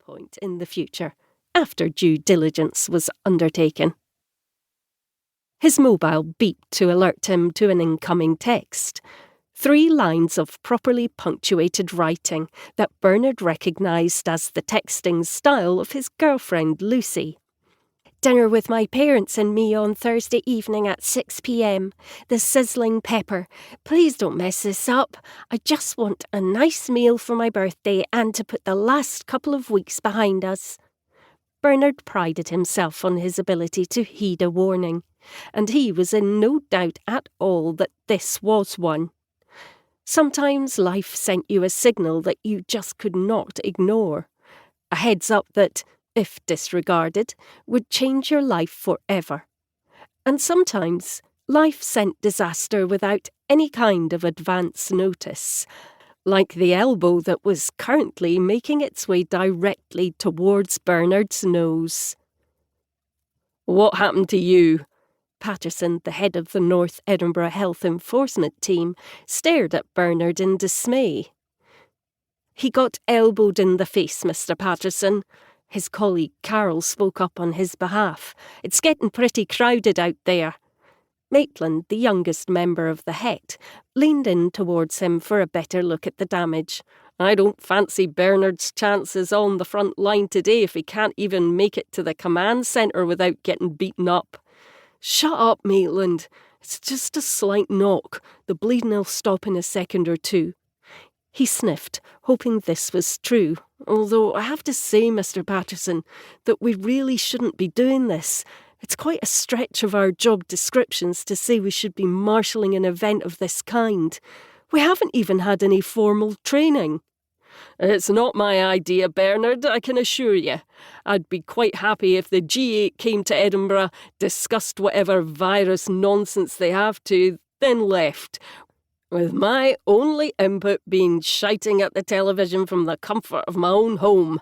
point in the future, after due diligence was undertaken. His mobile beeped to alert him to an incoming text. 3 lines of properly punctuated writing that Bernard recognised as the texting style of his girlfriend Lucy. Dinner with my parents and me on Thursday evening at 6 p.m. The sizzling pepper. Please don't mess this up. I just want a nice meal for my birthday and to put the last couple of weeks behind us. Bernard prided himself on his ability to heed a warning, and he was in no doubt at all that this was one. Sometimes life sent you a signal that you just could not ignore. A heads-up that, if disregarded, would change your life forever. And sometimes life sent disaster without any kind of advance notice, like the elbow that was currently making its way directly towards Bernard's nose. "What happened to you?" Patterson, the head of the North Edinburgh Health Enforcement Team, stared at Bernard in dismay. "He got elbowed in the face, Mr. Patterson." His colleague Carol spoke up on his behalf. "It's getting pretty crowded out there." Maitland, the youngest member of the Het, leaned in towards him for a better look at the damage. "I don't fancy Bernard's chances on the front line today if he can't even make it to the command centre without getting beaten up." "Shut up, Maitland. It's just a slight knock. The bleeding'll stop in a second or two." He sniffed, hoping this was true. "Although I have to say, Mr. Patterson, that we really shouldn't be doing this. It's quite a stretch of our job descriptions to say we should be marshalling an event of this kind. We haven't even had any formal training." "It's not my idea, Bernard, I can assure you. I'd be quite happy if the G8 came to Edinburgh, discussed whatever virus nonsense they have to, then left, with my only input being shouting at the television from the comfort of my own home.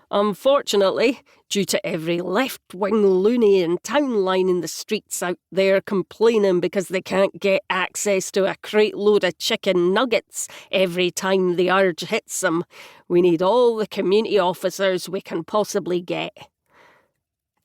Unfortunately, due to every left-wing loony in town lining the streets out there complaining because they can't get access to a crate load of chicken nuggets every time the urge hits them, we need all the community officers we can possibly get."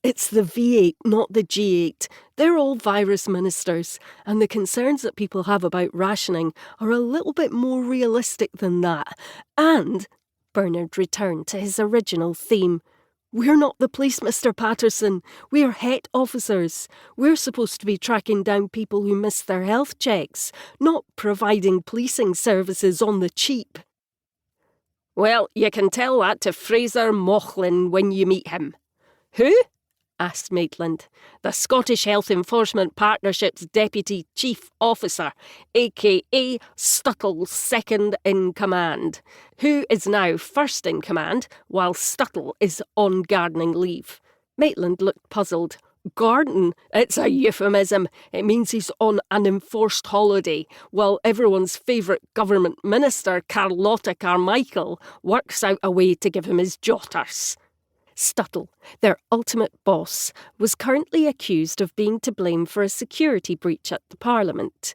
"It's the V8, not the G8. They're all virus ministers, and the concerns that people have about rationing are a little bit more realistic than that. And," Bernard returned to his original theme, "we're not the police, Mr. Patterson. We're Het officers. We're supposed to be tracking down people who miss their health checks, not providing policing services on the cheap." "Well, you can tell that to Fraser Mochlin when you meet him." "Who?" asked Maitland. "The Scottish Health Enforcement Partnership's Deputy Chief Officer, a.k.a. Stuttle's second in command, who is now first in command while Stuttle is on gardening leave." Maitland looked puzzled. "Garden? It's a euphemism. It means he's on an enforced holiday, while everyone's favourite government minister, Carlotta Carmichael, works out a way to give him his jotters." Stuttle, their ultimate boss, was currently accused of being to blame for a security breach at the Parliament.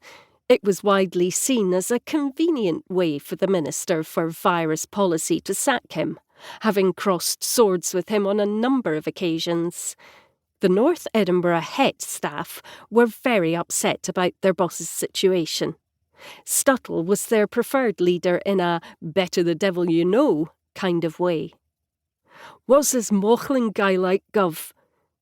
It was widely seen as a convenient way for the Minister for Virus Policy to sack him, having crossed swords with him on a number of occasions. The North Edinburgh Het staff were very upset about their boss's situation. Stuttle was their preferred leader in a better the devil you know kind of way. "What's this Mochlin guy like, Gov?"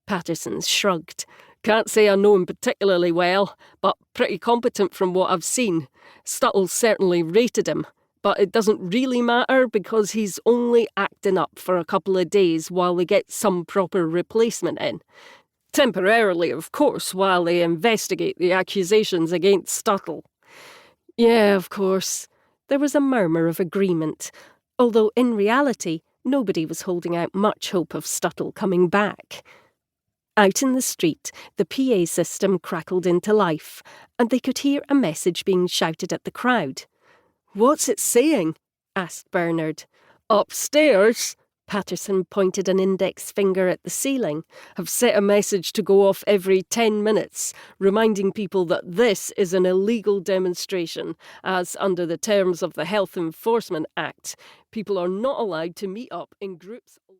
Patterson shrugged. "Can't say I know him particularly well, but pretty competent from what I've seen. Stuttle certainly rated him, but it doesn't really matter because he's only acting up for a couple of days while they get some proper replacement in. Temporarily, of course, while they investigate the accusations against Stuttle." "Yeah, of course." There was a murmur of agreement, although in reality nobody was holding out much hope of Stuttle coming back. Out in the street, the PA system crackled into life, and they could hear a message being shouted at the crowd. "What's it saying?" asked Bernard. "Upstairs," Patterson pointed an index finger at the ceiling, "have set a message to go off every 10 minutes, reminding people that this is an illegal demonstration, as under the terms of the Health Enforcement Act, people are not allowed to meet up in groups."